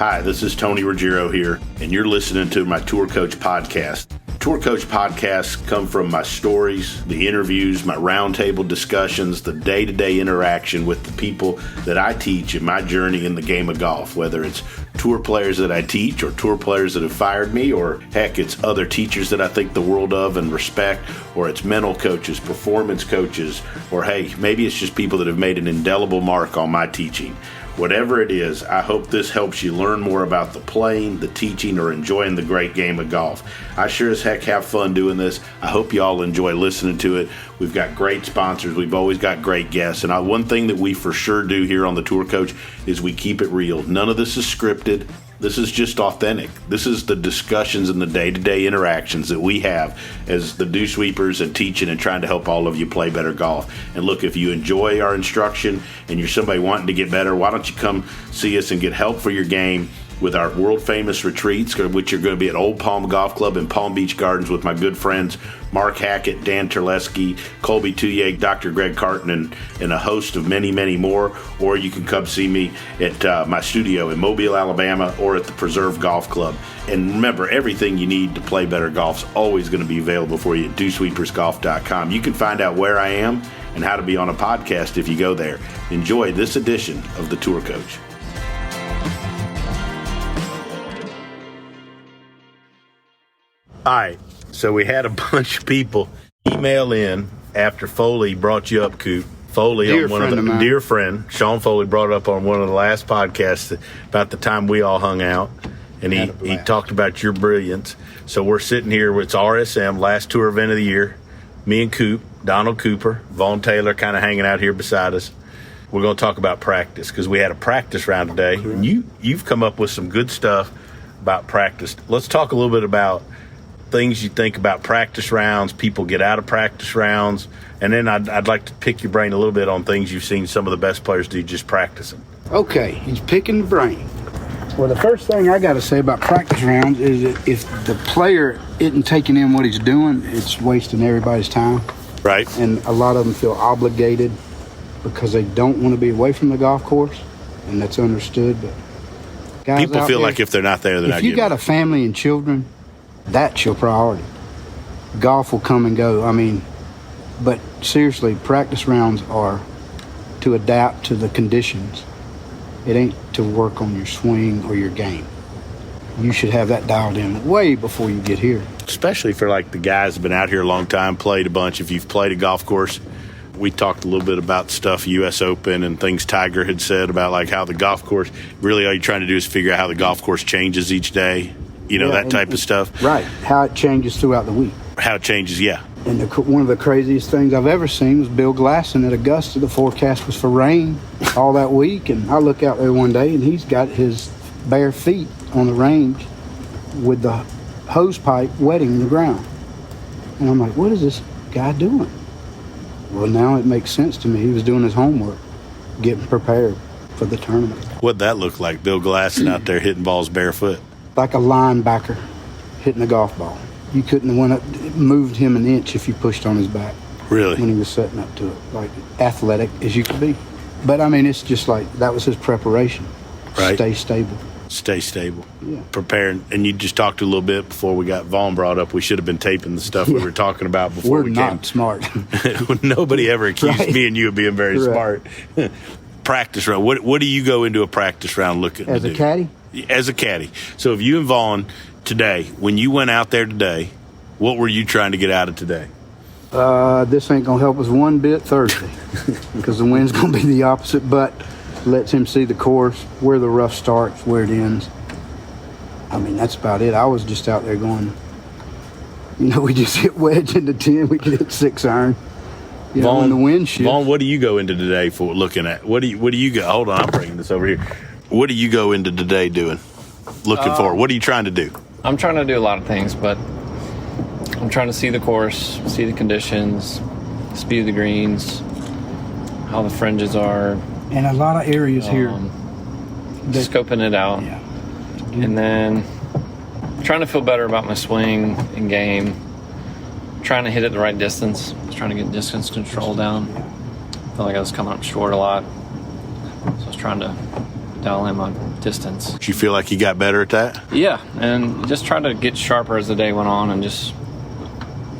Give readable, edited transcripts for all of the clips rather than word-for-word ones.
Hi, this is Tony Ruggiero here, and you're listening to my Tour Coach podcast. Tour Coach podcasts come from my stories, the interviews, my roundtable discussions, the day-to-day interaction with the people that I teach in my journey in the game of golf, whether it's tour players that I teach or tour players that have fired me, or heck, it's other teachers that I think the world of and respect, or it's mental coaches, performance coaches, or hey, maybe it's just people that have made an indelible mark on my teaching. Whatever it is, I hope this helps you learn more about the playing, the teaching, or enjoying the great game of golf. I sure as heck have fun doing this. I hope you all enjoy listening to it. We've got great sponsors. We've always got great guests. And one thing that we for sure do here on the Tour Coach is we keep it real. None of this is scripted. This is just authentic. This is the discussions and the day-to-day interactions that we have as the dew sweepers and teaching and trying to help all of you play better golf. And look, if you enjoy our instruction and you're somebody wanting to get better, why don't you come see us and get help for your game with our world-famous retreats, which are going to be at Old Palm Golf Club in Palm Beach Gardens with my good friends Mark Hackett, Dan Terleski, Colby Tuyek, Dr. Greg Carton, and a host of many, many more. Or you can come see me at my studio in Mobile, Alabama, or at the Preserve Golf Club. And remember, everything you need to play better golf is always going to be available for you at dewsweepersgolf.com. You can find out where I am and how to be on a podcast if you go there. Enjoy this edition of the Tour Coach. All right, so we had a bunch of people email in after Foley brought you up, Coop. Foley, dear friend, Sean Foley brought up on one of the last podcasts about the time we all hung out, and he talked about your brilliance. So we're sitting here, it's RSM, last tour event of the year, me and Coop, Donald Cooper, Vaughn Taylor kind of hanging out here beside us. We're going to talk about practice because we had a practice round today, and you've come up with some good stuff about practice. Let's talk a little bit about things you think about practice rounds, people get out of practice rounds, and then I'd like to pick your brain a little bit on things you've seen some of the best players do just practicing. Okay, he's picking the brain. Well, the first thing I got to say about practice rounds is that if the player isn't taking in what he's doing, it's wasting everybody's time. Right. And a lot of them feel obligated because they don't want to be away from the golf course, and that's understood. But guys, people feel like if they're not there, they're not. If you got a family and children, that's your priority. Golf will come and go. But seriously, practice rounds are to adapt to the conditions. It ain't to work on your swing or your game. You should have that dialed in way before you get here. Especially for like the guys who've been out here a long time, played a bunch. If you've played a golf course, we talked a little bit about stuff, U.S. Open and things Tiger had said about like how the golf course, really all you're trying to do is figure out how the golf course changes each day. That type of stuff. Right. How it changes throughout the week. How it changes, yeah. And one of the craziest things I've ever seen was Bill Glasson at Augusta. The forecast was for rain all that week. And I look out there one day, and he's got his bare feet on the range with the hose pipe wetting the ground. And I'm like, what is this guy doing? Well, now it makes sense to me. He was doing his homework, getting prepared for the tournament. What'd that look like, Bill Glasson out there hitting balls barefoot? Like a linebacker hitting a golf ball. You couldn't have moved him an inch if you pushed on his back. Really? When he was setting up to it. Like athletic as you could be. But it's just like that was his preparation. Right. Stay stable. Stay stable. Yeah. Preparing. And you just talked a little bit before we got Vaughn brought up. We should have been taping the stuff we were talking about before we came. We're not smart. Nobody ever accused me and you of being very smart. Practice round. What do you go into a practice round looking as to a do? caddy? As a caddy. So if you and Vaughn today, when you went out there today, what were you trying to get out of today? This ain't going to help us one bit Thursday because the wind's going to be the opposite, but lets him see the course, where the rough starts, where it ends. That's about it. I was just out there going, we just hit wedge into 10. We could hit 6 iron. Vaughn, when the wind shifts. Vaughn, what do you go into today for looking at? What do you go? Hold on, I'm bringing this over here. What do you go into today doing? Looking for? What are you trying to do? I'm trying to do a lot of things, but I'm trying to see the course, see the conditions, speed of the greens, how the fringes are. And a lot of areas here. Scoping it out. Yeah. And then trying to feel better about my swing and game. Trying to hit it the right distance. Trying to get distance control down. I felt like I was coming up short a lot. So I was trying to dial in my distance. Do you feel like you got better at that? Yeah, and just try to get sharper as the day went on and just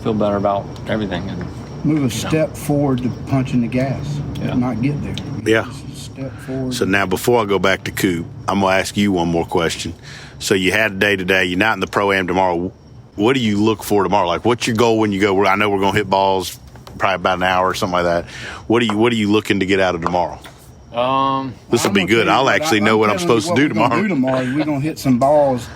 feel better about everything. And Move a step forward to punching the gas. Yeah. Not get there. Yeah. Just a step forward. So now, before I go back to Coop, I'm going to ask you one more question. So you had a day today. You're not in the Pro-Am tomorrow. What do you look for tomorrow? Like, what's your goal when you go? I know we're going to hit balls probably about an hour or something like that. What are you looking to get out of tomorrow? This will be good. I'll actually know what I'm supposed to do tomorrow. We're going to hit some balls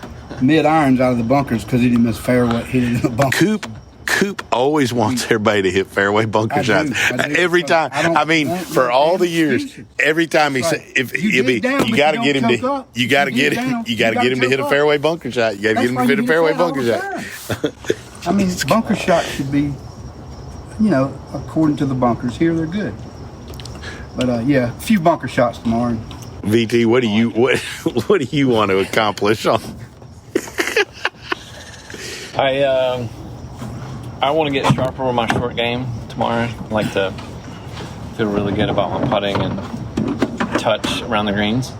mid-irons out of the bunkers because he didn't miss fairway. He didn't hit the bunker. Coop always wants everybody to hit fairway bunker shots. Every time. I mean, for all the years, every time he said, you got to get him to, you got to get him to hit a fairway bunker shot. You got to get him to hit a fairway bunker shot. I mean, bunker shots should be, according to the bunkers. Here they're good. But a few bunker shots tomorrow. VT, what do you want to accomplish on? I want to get sharper with my short game tomorrow. I like to feel really good about my putting and touch around the greens.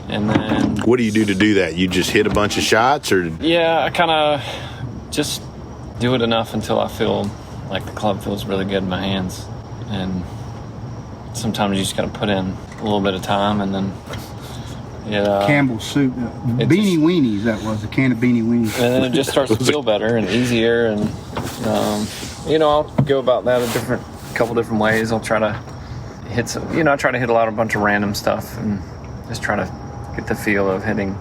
And then, what do you do to do that? You just hit a bunch of shots, or? Yeah, I kind of just do it enough until I feel like the club feels really good in my hands. And sometimes you just got to put in a little bit of time, and then Campbell's soup, beanie weenies. That was a can of beanie weenies, and then it just starts to feel better and easier. And I'll go about that a couple different ways. I'll try to hit some. I try to hit a bunch of random stuff, and just try to get the feel of hitting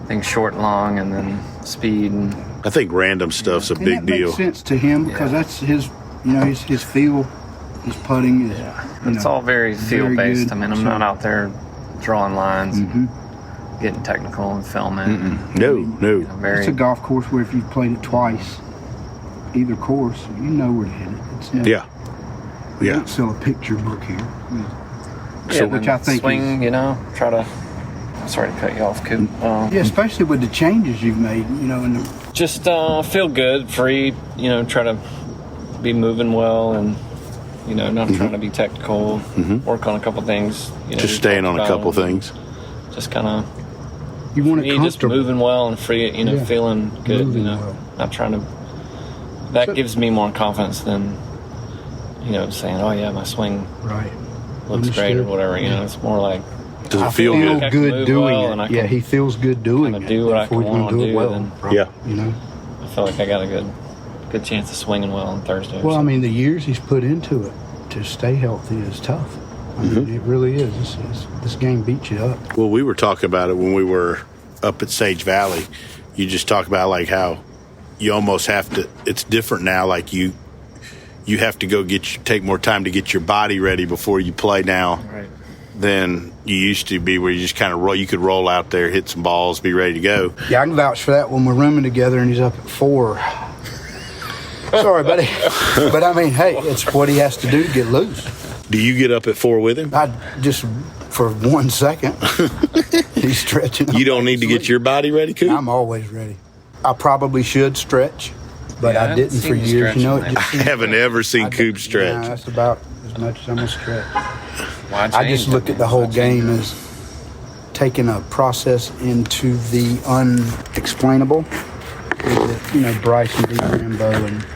things short and long, and then speed. And I think random stuff's a big deal. Makes sense to him because that's his, his feel, his putting. It's all very feel based. Good. I mean, I'm not out there drawing lines, getting technical and filming. No. It's a golf course where if you've played it twice, either course, you know where to hit it. Yeah. We don't sell a picture book here. Which I think swing, try to. Sorry to cut you off, Coop. Especially with the changes you've made, just feel good, free. Try to be moving well and. Not trying to be technical, work on a couple things. Just staying on a couple things. Just kind of, you want to just moving well and free, feeling good, well. Not trying to, that gives me more confidence than, saying, oh yeah, my swing looks great or whatever, it's more like, does it feel good? Good doing it. He feels good doing it. Do what I want to do. Well, I feel like I got a good chance of swinging well on Thursday. Well, I mean, the years he's put into it to stay healthy is tough. I mean, it really is. This game beats you up. Well, we were talking about it when we were up at Sage Valley. You just talk about like how you almost have to. It's different now. Like you have to take more time to get your body ready before you play now. Right. Than you used to be, where you just kind of roll. You could roll out there, hit some balls, be ready to go. Yeah, I can vouch for that when we're rooming together and he's up at 4. Sorry, buddy. But I mean, hey, it's what he has to do to get loose. Do you get up at 4 with him? I just for 1 second. He's stretching. You don't need to get your body ready, Coop? I'm always ready. I probably should stretch, but I didn't for years. I haven't ever seen Coop stretch. Nah, that's about as much as I'm gonna stretch. I just look at the whole game as taking a process into the unexplainable. With Bryson v. Rambo and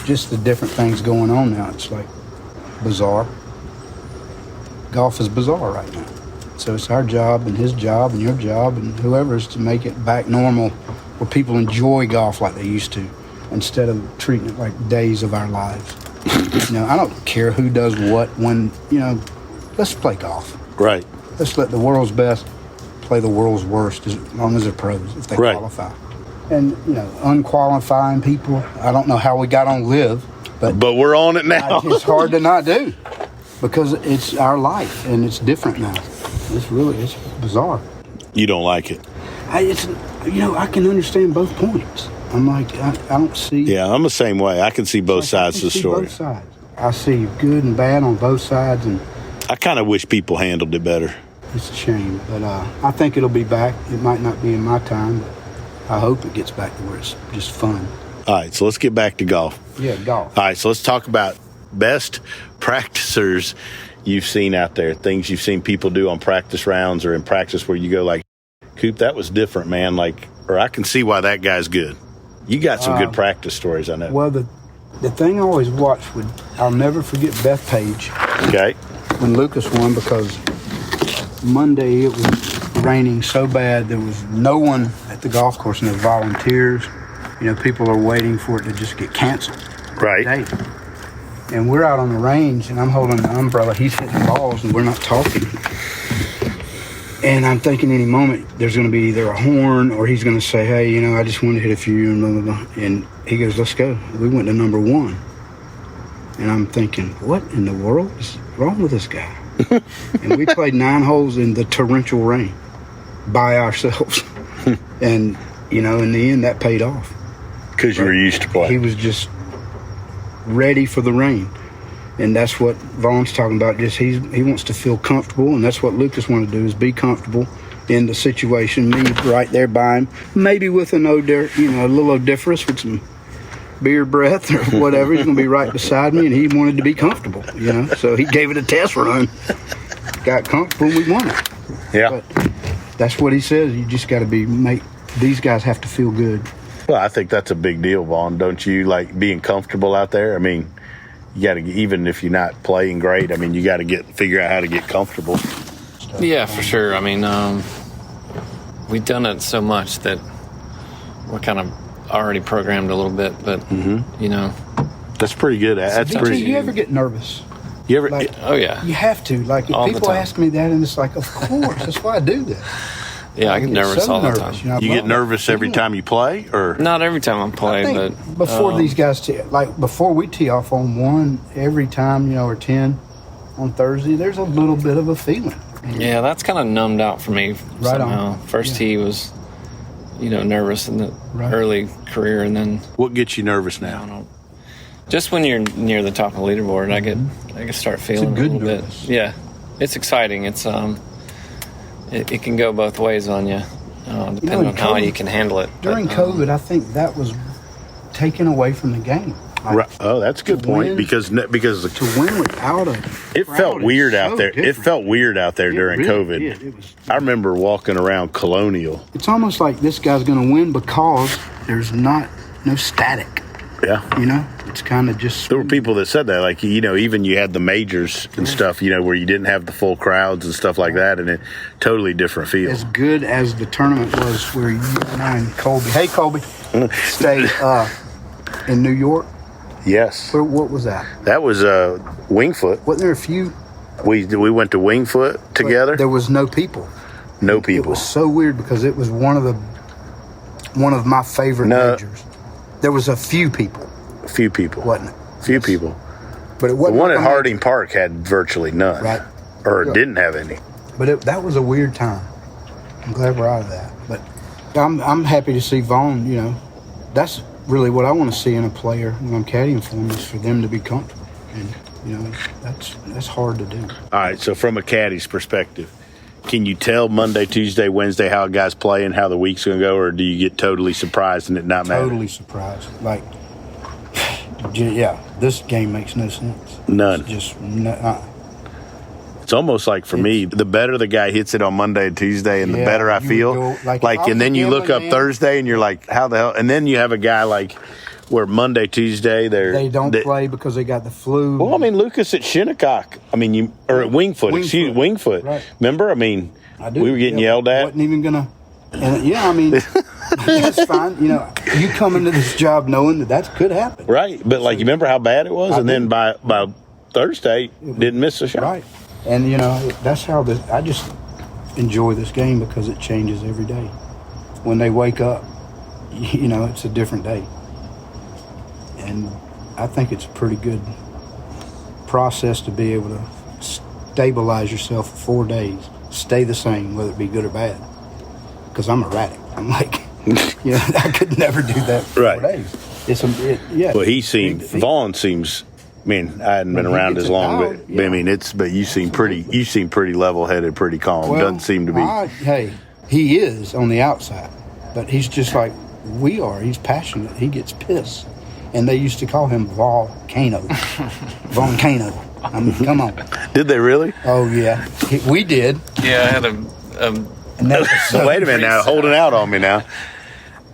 just the different things going on now. It's like bizarre. Golf is bizarre right now. So it's our job and his job and your job and whoever's to make it back normal where people enjoy golf like they used to instead of treating it like days of our lives. I don't care who does what when, let's play golf. Right. Let's let the world's best play the world's worst as long as they're pros, if they qualify. And, unqualifying people, I don't know how we got on live, but we're on it now. It's hard to not do because it's our life and it's different now. It's bizarre. You don't like it? I can understand both points. I'm like, I don't see. Yeah, I'm the same way. I can see both sides of the story. Both sides. I see good and bad on both sides, and I kind of wish people handled it better. It's a shame, but I think it'll be back. It might not be in my time, but I hope it gets back to where it's just fun. All right, so let's get back to golf. Yeah, golf. All right, so let's talk about best practicers you've seen out there, things you've seen people do on practice rounds or in practice where you go like, Coop, that was different, man. Like, or I can see why that guy's good. You got some good practice stories, I know. Well, the thing I always watched I'll never forget Beth Page. Okay. When Lucas won, because Monday it was raining so bad there was no one at the golf course, no volunteers. People are waiting for it to just get canceled. Right. And we're out on the range, and I'm holding the umbrella. He's hitting balls, and we're not talking. And I'm thinking any moment there's going to be either a horn or he's going to say, hey, I just want to hit a few and blah, blah, blah. And he goes, let's go. We went to number 1. And I'm thinking, what in the world is wrong with this guy? And we played 9 holes in the torrential rain by ourselves. And, in the end, that paid off. Because you were used to playing. He was just ready for the rain. And that's what Vaughn's talking about. Just he wants to feel comfortable, and that's what Lucas wanted to do, is be comfortable in the situation. Me right there by him, maybe with a little odoriferous with some beer breath or whatever. He's going to be right beside me, and he wanted to be comfortable, So he gave it a test run, got comfortable, and we won it. Yeah. But that's what he says. You just got to these guys have to feel good. Well, I think that's a big deal, Vaughn. Don't you like being comfortable out there? I mean, you got to, even if you're not playing great, I mean, you got to figure out how to get comfortable. Yeah, for sure. I mean, we've done it so much that we're kind of already programmed a little bit, but that's pretty good. That's pretty. You ever get nervous? You ever? Oh yeah. You have to. Like, if people ask me that, and it's like, of course, that's why I do that. Yeah, I get nervous all the time. You get nervous every time you play, or not every time I play, but before these guys before we tee off on 1, every time, or 10 on Thursday, there's a little bit of a feeling. Yeah, that's kind of numbed out for me somehow. On. First tee was, nervous in the early career, and then what gets you nervous now? Just when you're near the top of the leaderboard, I can start feeling a little nervous. bit. Yeah, it's exciting. It's It can go both ways on you, depending on how you can handle it. During COVID, I think that was taken away from the game. Right. Oh, that's a good point, because to win without it felt weird out there. Different. It felt weird out there during COVID. I remember walking around Colonial. It's almost like this guy's going to win because there's no static. Yeah. It's kind of just... There were people that said that, like, even you had the majors and stuff, where you didn't have the full crowds and stuff like that, and it totally different feel. As good as the tournament was where you and I and Colby, stayed in New York. Yes. What was that? That was Wingfoot. Wasn't there a few? We went to Wingfoot together. There was no people. No people. It was so weird because it was one of my favorite majors. There was a few people. A few people. Wasn't it? Few people. But it wasn't. The one at Harding Park had virtually none. Right. Or didn't have any. But that was a weird time. I'm glad we're out of that. But I'm happy to see Vaughn, That's really what I want to see in a player when I'm caddying for them, is for them to be comfortable. And, that's hard to do. All right, so from a caddy's perspective, can you tell Monday, Tuesday, Wednesday how a guy's playing, how the week's going to go, or do you get totally surprised and it not matter? Totally surprised. Like, yeah, this game makes no sense. None. It's just It's almost like for me, the better the guy hits it on Monday and Tuesday, and the better I feel. And then you look up Thursday, and you're like, how the hell? And then you have a guy like where Monday, Tuesday, they don't play because they got the flu. Well, I mean, Lucas at Shinnecock. I mean, or at Wingfoot. Wingfoot. Right. Remember? I mean, we were getting yelled at. Wasn't even gonna. And that's fine. You come into this job knowing that could happen. Right, but you remember how bad it was, and then by Thursday, didn't miss a shot. Right, and that's how I just enjoy this game because it changes every day. When they wake up, it's a different day, and I think it's a pretty good process to be able to stabilize yourself for 4 days, stay the same, whether it be good or bad. Because I'm erratic. I'm like, I could never do that for 4 days. Well, Vaughn seems. I mean, I hadn't been around as long, but I mean, but you seem pretty level-headed, pretty calm. Well, doesn't seem to be. He is on the outside, but he's just like we are. He's passionate. He gets pissed, and they used to call him Volcano. Volcano. I mean, come on. Did they really? Oh, yeah. We did. Yeah, I had a And that was so, Wait a minute now, holding out on me now.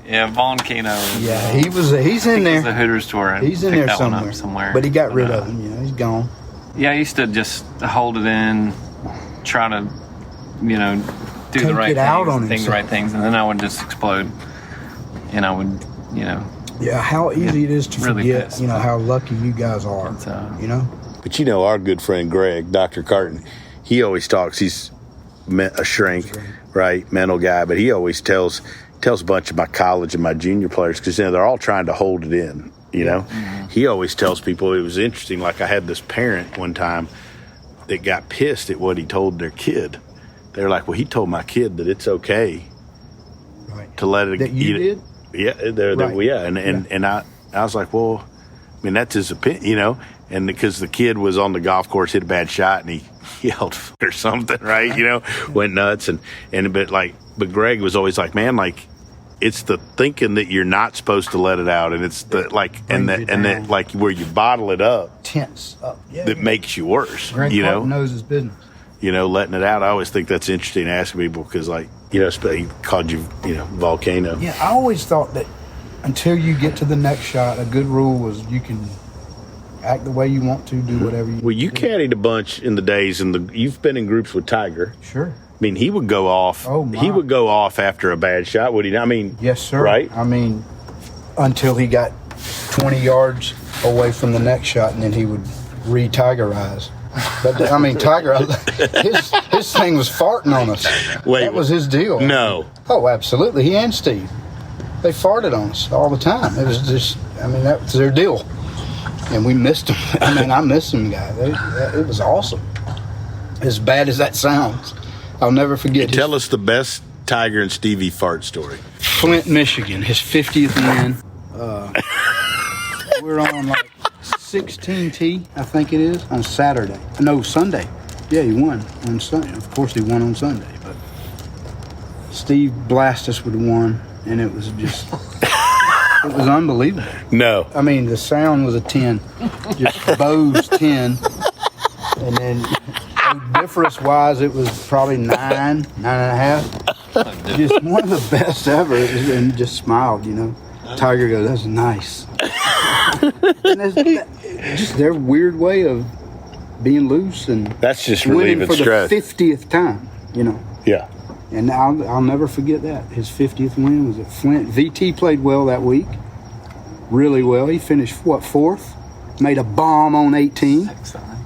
yeah, Vaughn Kano. yeah, he's in The there. Hooters tour. I He's in picked there that one up somewhere. But he got rid of him. He's gone. Yeah, I used to just hold it in, try to, do Take the right it out on things, think the himself. right things, and then I would just explode. And I would, Yeah, how easy it is to really forget, pissed. how lucky you guys are, But our good friend Greg, Dr. Carton, he always talks. He's a shrink, right, mental guy, but he always tells a bunch of my college and my junior players, because they're all trying to hold it in. Mm-hmm. He always tells people, it was interesting. Like I had this parent one time that got pissed at what he told their kid. They're like, well, he told my kid that it's okay to let it That you eat did? it. Yeah, and I was like, well, I mean, that's his opinion, and because the kid was on the golf course, hit a bad shot, and he yelled or something, right? Went nuts, but Greg was always like, man, like, it's the thinking that you're not supposed to let it out, and it's the that like where you bottle it up, Tense up. Yeah, that makes you worse. Greg Carton knows his business. Letting it out. I always think that's interesting asking people, because he called you, volcano. Yeah, I always thought that until you get to the next shot, a good rule was you can act the way you want to, do whatever you Well, you do. caddied a bunch in the days, and you've been in groups with Tiger. Sure. I mean, he would go off. Oh, my. He would go off after a bad shot, would he not? I mean, Yes, sir. Right? I mean, until he got 20 yards away from the next shot, and then he would re-Tigerize. But I mean, Tiger, his thing was farting on us. Wait, that was his deal. No. Oh, absolutely. He and Steve, they farted on us all the time. It was just, that was their deal, and we missed them. I missed them, guys. It was awesome. As bad as that sounds, I'll never forget. Tell us the best Tiger and Stevie fart story. Flint, Michigan, his 50th win. We're on like 16T, I think it is, on Saturday. No, Sunday. Yeah, he won on Sunday. Of course, he won on Sunday. But Steve blasted us with one, and it was just, it was unbelievable. No. I mean, the sound was a 10, just Bose 10, and then difference-wise, it was probably 9.5. Just one of the best ever, and just smiled, Tiger goes, that's nice. And just their weird way of being loose, and that's just winning relieving for stress. the 50th time, Yeah. And I'll never forget that. His 50th win was at Flint. VT played well that week, really well. He finished fourth, made a bomb on 18.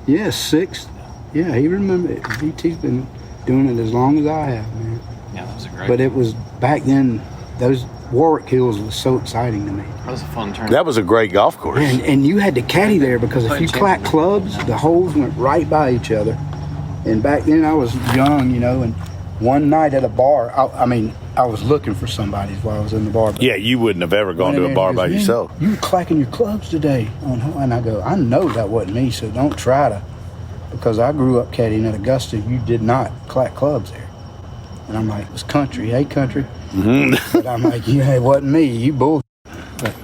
Yeah, sixth. Yeah, he remembered it. VT's been doing it as long as I have, man. Yeah, that was a great. But it was back then. Those Warwick Hills was so exciting to me. That was a fun tournament. That was a great golf course. And you had to caddy there, because if you clacked clubs, the holes went right by each other. And back then I was young, and one night at a bar, I was looking for somebody while I was in the bar. Yeah, you wouldn't have ever gone to a bar by yourself. You were clacking your clubs today. And I go, I know that wasn't me, so don't try to. Because I grew up caddying at Augusta, you did not clack clubs there. And I'm like, it was country. Hey, country. Mm-hmm. But I'm like, it wasn't me. You bull. But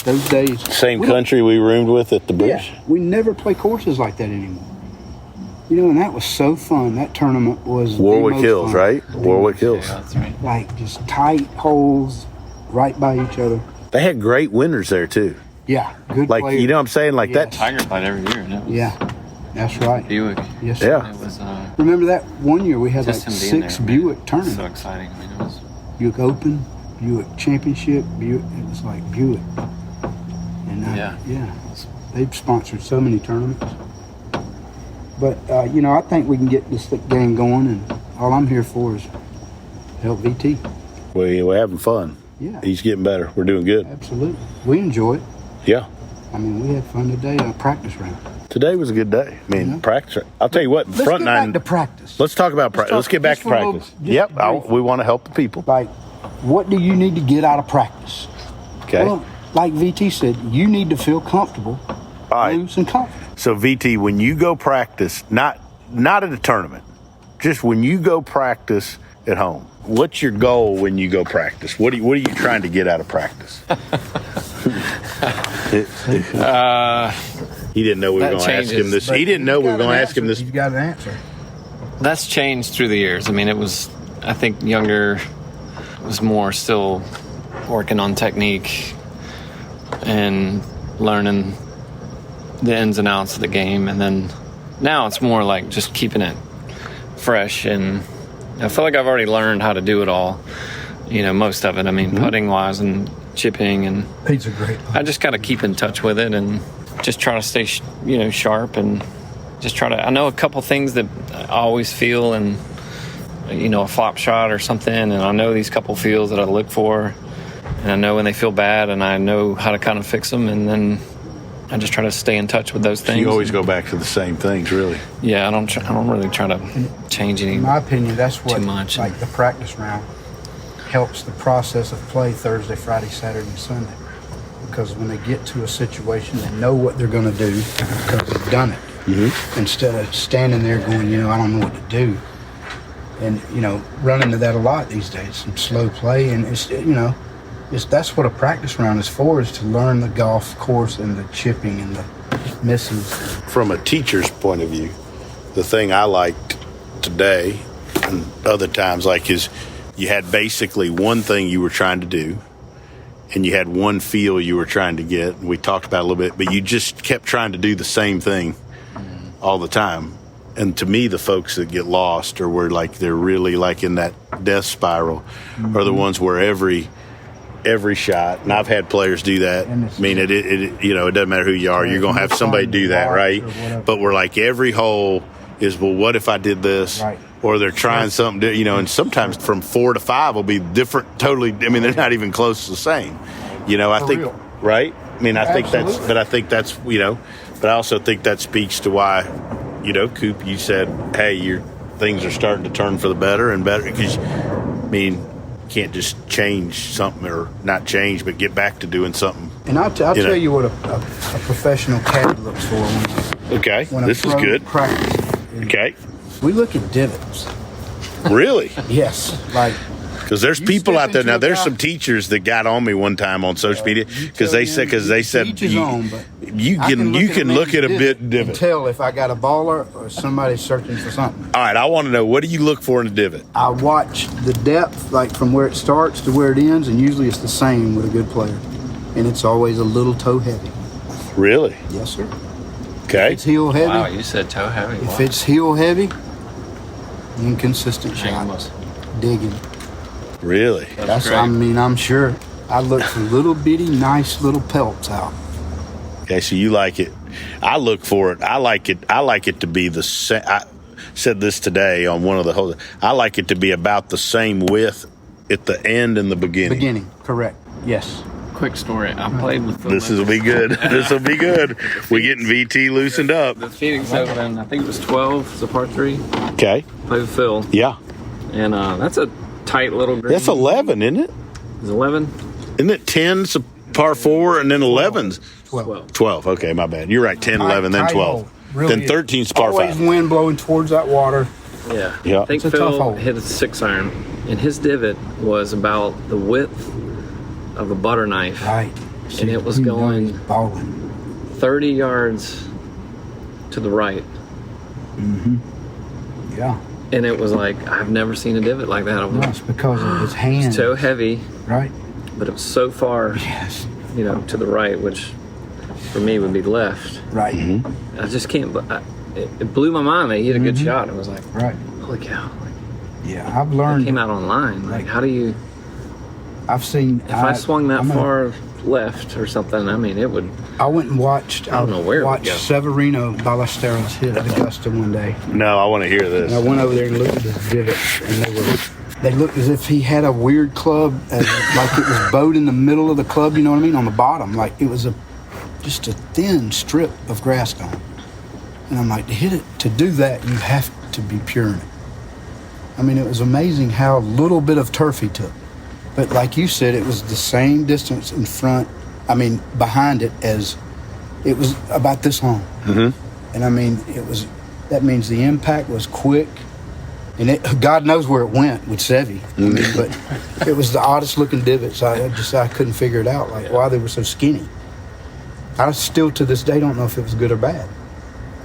those days. Same country we roomed with at the Bush. Yeah, we never play courses like that anymore. And that was so fun. That tournament was Warwick Hills, fun. right? Warwick Hills. Yeah, that's right. Like just tight holes right by each other. They had great winners there too. Yeah, good Like, players. you know what I'm saying? Like Yes. that. Tiger played every year. And it was Yeah, that's right. Buick. Yes, Yeah. It was Remember that one year we had just like him being 6 there. Buick So tournaments. exciting. It was. Buick Open, Buick Championship, Buick. It was like Buick. And Yeah. they've sponsored so many tournaments. But I think we can get this game going, and all I'm here for is help VT. We're having fun. Yeah, He's getting better. We're doing good. absolutely. We enjoy it. Yeah. We had fun today on practice round. Today was a good day. Practice. I'll tell you what. Let's front get nine. back to practice. Let's talk about practice. Let's get back just to for a little- practice. just Yep. briefly. We want to help the people. Like, what do you need to get out of practice? Okay. Well, like VT said, you need to feel comfortable, All right. loose, and confident. So VT, when you go practice, not at a tournament, just when you go practice at home, what's your goal when you go practice? What are you trying to get out of practice? He didn't know we were That going to ask him changes, this. He didn't know we were going to ask him this. You got an answer. That's changed through the years. I mean, it was, I think, younger was more still working on technique and learning the ins and outs of the game. And then now it's more like just keeping it fresh. And I feel like I've already learned how to do it all, most of it. I mean, putting wise and chipping. And Pete's a great putter. I just got to keep in touch with it and just try to stay, sharp and just try to. I know a couple things that I always feel, and a flop shot or something, and I know these couple feels that I look for, and I know when they feel bad, and I know how to kind of fix them, and then I just try to stay in touch with those things. You always go back to the same things, really. Yeah, I don't really try to change any. In my opinion, that's what too much. Like the practice round helps the process of play Thursday, Friday, Saturday, and Sunday. Because when they get to a situation, they know what they're going to do because they've done it. Mm-hmm. Instead of standing there going, I don't know what to do. And, run into that a lot these days, some slow play. And, that's what a practice round is for, is to learn the golf course and the chipping and the misses. From a teacher's point of view, the thing I liked today and other times is you had basically one thing you were trying to do, and you had one feel you were trying to get. We talked about it a little bit, but you just kept trying to do the same thing all the time. And to me, the folks that get lost or where they're really in that death spiral are the ones where every shot, and I've had players do that. I mean, it doesn't matter who you are, you're going to have somebody do that, right? But we're every hole is, well, what if I did this? Right. Or they're trying something, and sometimes from 4 to 5 will be different, totally. I mean, they're not even close to the same. I think, real. right? I mean, I think Absolutely. but I also think that speaks to why, Coop, you said, hey, your things are starting to turn for the better and better, because, you can't just change something or not change, but get back to doing something. And I'll tell you what a professional caddy looks for Okay, when this is good. Practice. Okay. We look at divots. Really? Yes. Because there's people out there now. There's some teachers that got on me one time on social media because they said you can look at a bit divot and tell if I got a baller or somebody's searching for something. All right, I want to know, what do you look for in a divot? I watch the depth, from where it starts to where it ends, and usually it's the same with a good player, and it's always a little toe heavy. Really? Yes, sir. Okay. If it's heel heavy. Wow, you said toe heavy. If it's heel heavy, inconsistent shot. Shameless. Digging. Really? That's great. I'm sure. I look for little bitty, nice little pelts out. Okay, so you like it. I look for it. I like it to be the same. I said this today on one of the holes. I like it to be about the same width at the end and the beginning. Correct. Yes. Quick story. I played with This will be good. This will be good. We're getting VT loosened up. the Phoenix Open. I think it was 12. It's a par 3. Okay. Played with Phil. Yeah. And that's a tight little green. That's 11, isn't it? It's 11? Isn't it 10's a par 4 and then 11's 12. 12? Okay, my bad. You're right. 10, 11, then 12. Really Then 13's par always 5. wind blowing towards that water. Yeah. Yeah. I think It's a tough Phil hole. hit a 6-iron, and his divot was about the width of a butter knife. Right. And it was going balling. 30 yards to the right. Yeah. And it was I've never seen a divot like that. No, it's because of his hand. It's so heavy, Right. but it was so far, Yes. to the right, which for me would be left. Right. I just can't. It blew my mind that he hit a good shot. It was Right. holy cow! Yeah. I've It learned. came out online. How do you? I've seen. If I swung that I'm gonna- far left or something, it would. I went and watched. I don't know where it would watched go. Severino Ballesteros hit at Augusta one day. No, I want to hear And I this. went over there and looked at his divots, and they looked as if he had a weird club, like it was bowed in the middle of the club. You know what I mean? On the bottom, like it was just a thin strip of grass gone. And I'm like, to do that, you have to be pure in it. I mean, it was amazing how little bit of turf he took. But like you said, it was the same distance behind it as it was about this long. Mm-hmm. And that means the impact was quick. And God knows where it went with Sevy. But it was the oddest looking divots. I couldn't figure it out, why they were so skinny. I still to this day don't know if it was good or bad.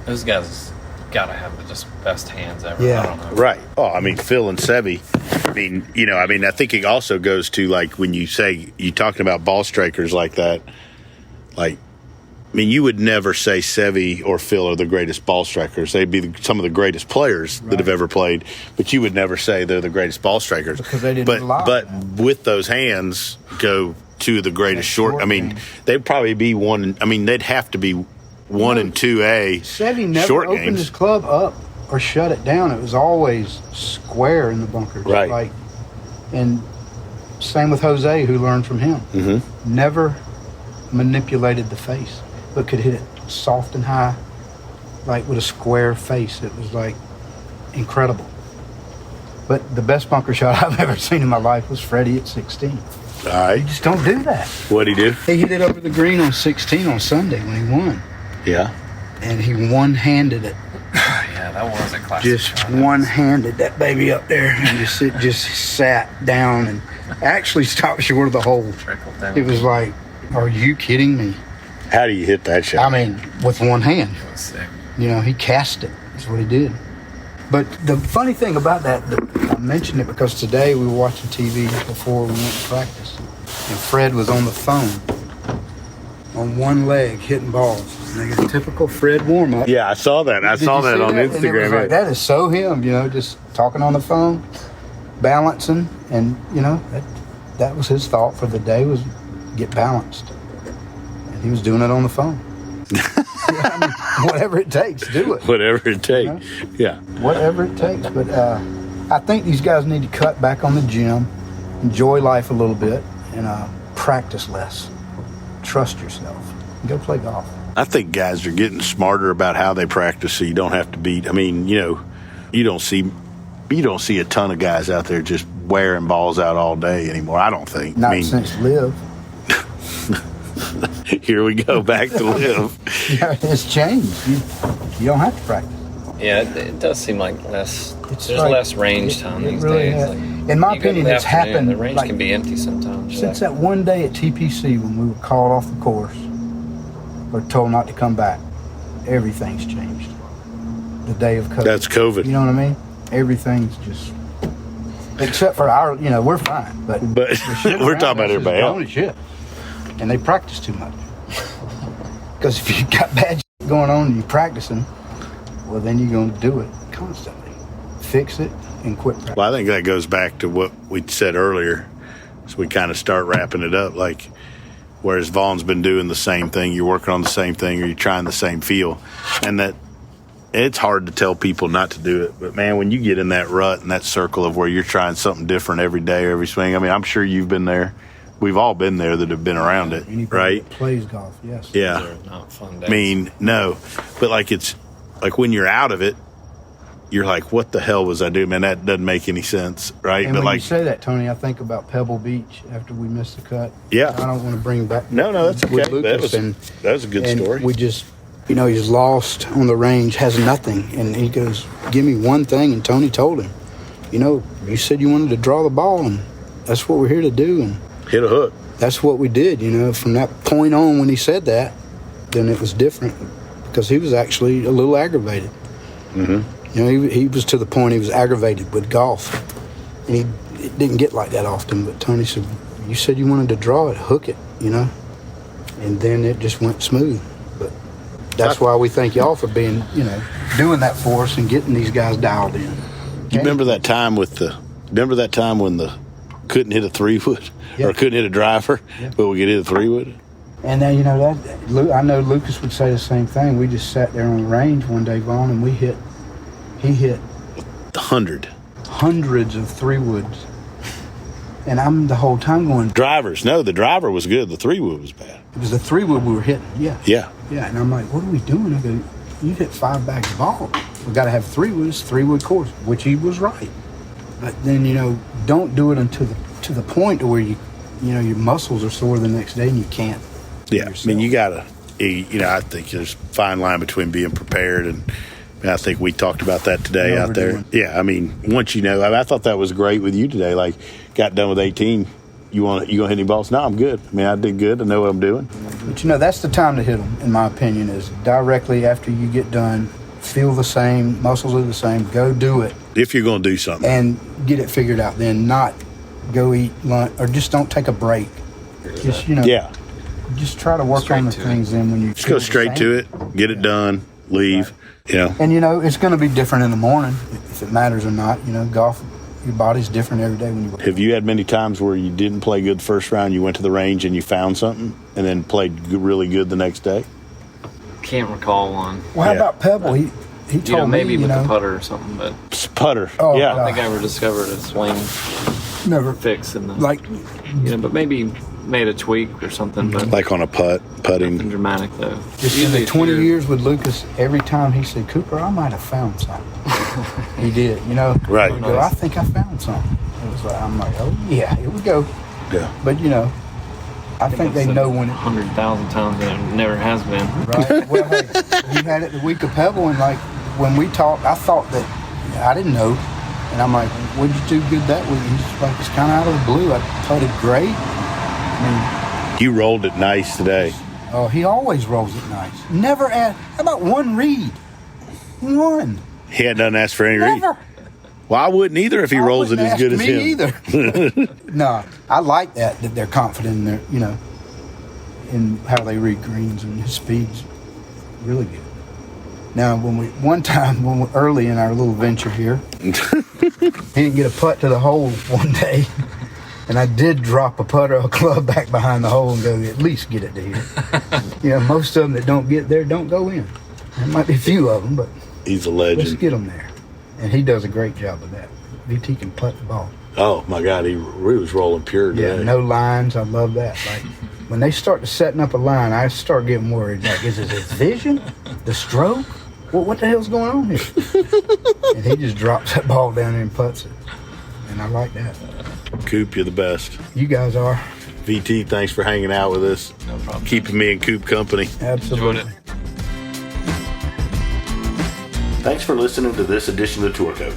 Those guys gotta have the just best hands ever. Yeah. I don't know. Right. Oh, I mean, Phil and Sevy. I think it also goes to, like, when you say you're talking about ball strikers like that, like, I mean, you would never say Sevy or Phil are the greatest ball strikers. They'd be some of the greatest players that have ever played, but you would never say they're the greatest ball strikers. Because they didn't rely But on them. with those hands go two of the greatest short. I mean, game. they'd probably be one. I mean, they'd have to be 1 and 2A Sevy never short opened games. his club up or shut it down. It was always square in the bunkers. Right. Like, and same with Jose, who learned from him. Mm-hmm. Never manipulated the face, but could hit it soft and high, like with a square face. It was like incredible. But the best bunker shot I've ever seen in my life was Freddie at 16. All right. You just don't do that. What'd he do? He hit it over the green on 16 on Sunday when he won. Yeah. And he one-handed it. Yeah, that was a classic. Just shot. one-handed that baby up there, and just sat down and actually stopped short of the hole. Trickled down. It was like, are you kidding me? How do you hit that shot? I mean, with one hand. It was sick. You know, he cast it. That's what he did. But the funny thing about that, I mentioned it because today we were watching TV before we went to practice, and Fred was on the phone on one leg hitting balls. And they got a typical Fred warm-up. Yeah, I saw that. I Did saw you that see on And it was Instagram. like, that is so him, you know, just talking on the phone, balancing, and, you know, that was his thought for the day, was get balanced. And he was doing it on the phone. Yeah, I mean, whatever it takes, do it. Whatever it takes. Yeah. Whatever it takes. But I think these guys need to cut back on the gym, enjoy life a little bit, and practice less. Trust yourself. And go play golf. I think guys are getting smarter about how they practice, so you don't have to beat. I mean, you know, you don't see a ton of guys out there just wearing balls out all day anymore. I don't think. Not I mean, since Live. here we go back to Live. Yeah, it's changed. You don't have to practice. Yeah, it does seem like less. It's There's like- less range it- time it these really days. has. Like, In my you go to opinion, the it's afternoon, happened, The range like, can be empty sometimes. Since that one day at TPC when we were called off the course or told not to come back, everything's changed. The day of COVID. That's COVID. You know what I mean? Everything's just, except for our, you know, we're fine. But But the shit we're around talking about us is everybody else. blown to shit. And they practice too much. Because if you got bad shit going on and you're practicing, well, then you're going to do it constantly. Fix it and quit practicing. Well, I think that goes back to what we said earlier. So we kind of start wrapping it up. Like, whereas Vaughn's been doing the same thing, you're working on the same thing, or you're trying the same feel. And that it's hard to tell people not to do it. But, man, when you get in that rut and that circle of where you're trying something different every day or every swing, I mean, I'm sure you've been there. We've all been there that have been around it, Anybody right? that plays golf, yes. Yeah. They're not fun days. I mean, no. But, like, it's like when you're out of it, you're like, what the hell was I doing? Man, that doesn't make any sense, right? And But, when like, you say that, Tony, I think about Pebble Beach after we missed the cut. Yeah. I don't want to bring back. no, that's okay. with Lucas That was a good and story. we just, you know, he's lost on the range, has nothing. And he goes, give me one thing. And Tony told him, you know, you said you wanted to draw the ball, and that's what we're here to do. And Hit a hook. that's what we did, you know. From that point on when he said that, then it was different because he was actually a little aggravated. Mm-hmm. You know, he was to the point he was aggravated with golf. And it didn't get like that often. But Tony said, you said you wanted to draw it, hook it, you know. And then it just went smooth. But that's why we thank y'all for being, you know, doing that for us and getting these guys dialed in. You remember that time when the couldn't hit a 3-wood or couldn't hit a driver, but we could hit a 3-wood? And then, you know, I know Lucas would say the same thing. We just sat there on the range one day, Vaughn, and he hit 100. hundreds of 3-woods. And I'm the whole time going, Drivers. No, the driver was good. The 3-wood was bad. it was the 3-wood we were hitting. Yeah. Yeah. Yeah. And I'm like, what are we doing? I go, you hit 5 bags of ball. We got to have 3-woods, 3-wood course, which he was right. But then, you know, don't do it until to the point where you know, your muscles are sore the next day and you can't. Yeah. I mean, you got to, you know, I think there's a fine line between being prepared and I think we talked about that today out there. Overdoing. Yeah, I mean, once you know, I thought that was great with you today. Like, got done with 18, You gonna hit any balls? No, I'm good. I mean, I did good. I know what I'm doing. But that's the time to hit them, in my opinion, is directly after you get done. Feel the same, muscles are the same. Go do it. If you're gonna do something, and get it figured out, then not go eat lunch or just don't take a break. Just just try to work on the things. Then when you just go straight to it, get it done, leave. Right. And it's going to be different in the morning if it matters or not. Golf. Your body's different every day when you. Have you had many times where you didn't play good the first round, you went to the range and you found something, and then played really good the next day? Can't recall one. Well, how about Pebble? He told maybe me, with the putter or something, but putter. Oh, yeah. I don't think I ever discovered a swing never fix in the but maybe made a tweak or something, but like on a putting. Nothing dramatic though. Just in the 20 years with Lucas, every time he said, "Cooper, I might have found something." He did, Right. He'd go, I think I found something. It was like, I'm like, oh yeah, here we go. Yeah. But I think they know when it 100,000 times and it never has been. Right. Well, hey, you had it the week of Pebble, and when we talked, I thought that I didn't know, and I'm like, "What'd you do good that week?" He's like, "It's kind of out of the blue. I putted great." You rolled it nice today. Oh, he always rolls it nice. Never asked. How about one read? One. He doesn't ask for any read. Never. Well, I wouldn't either if he rolls it as good as him. Me either. No, I like that they're confident in their, in how they read greens, and his speed's really good. Now, one time early in our little venture here, he didn't get a putt to the hole one day. And I did drop a putter or a club back behind the hole and go, at least get it to here. Most of them that don't get there don't go in. There might be a few of them, but he's a legend. Let's get them there. And he does a great job of that. VT can putt the ball. Oh, my God. He was rolling pure today. Yeah, no lines. I love that. Like, when they start setting up a line, I start getting worried. Like, is it his vision? The stroke? What the hell's going on here? And he just drops that ball down there and putts it. And I like that. Coop, you're the best. You guys are. VT, thanks for hanging out with us. No problem. Keeping me and Coop company. Absolutely. Enjoyed it. Thanks for listening to this edition of the Tour Coach.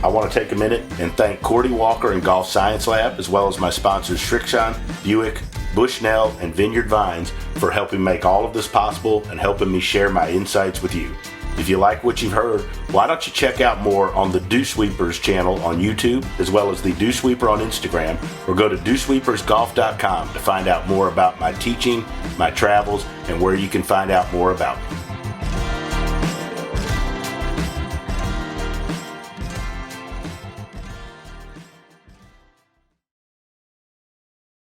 I want to take a minute and thank Cordy Walker and Golf Science Lab, as well as my sponsors Shrixon, Buick, Bushnell, and Vineyard Vines for helping make all of this possible and helping me share my insights with you. If you like what you've heard, why don't you check out more on the Dew Sweepers channel on YouTube, as well as the Dew Sweeper on Instagram, or go to dewsweepersgolf.com to find out more about my teaching, my travels, and where you can find out more about me.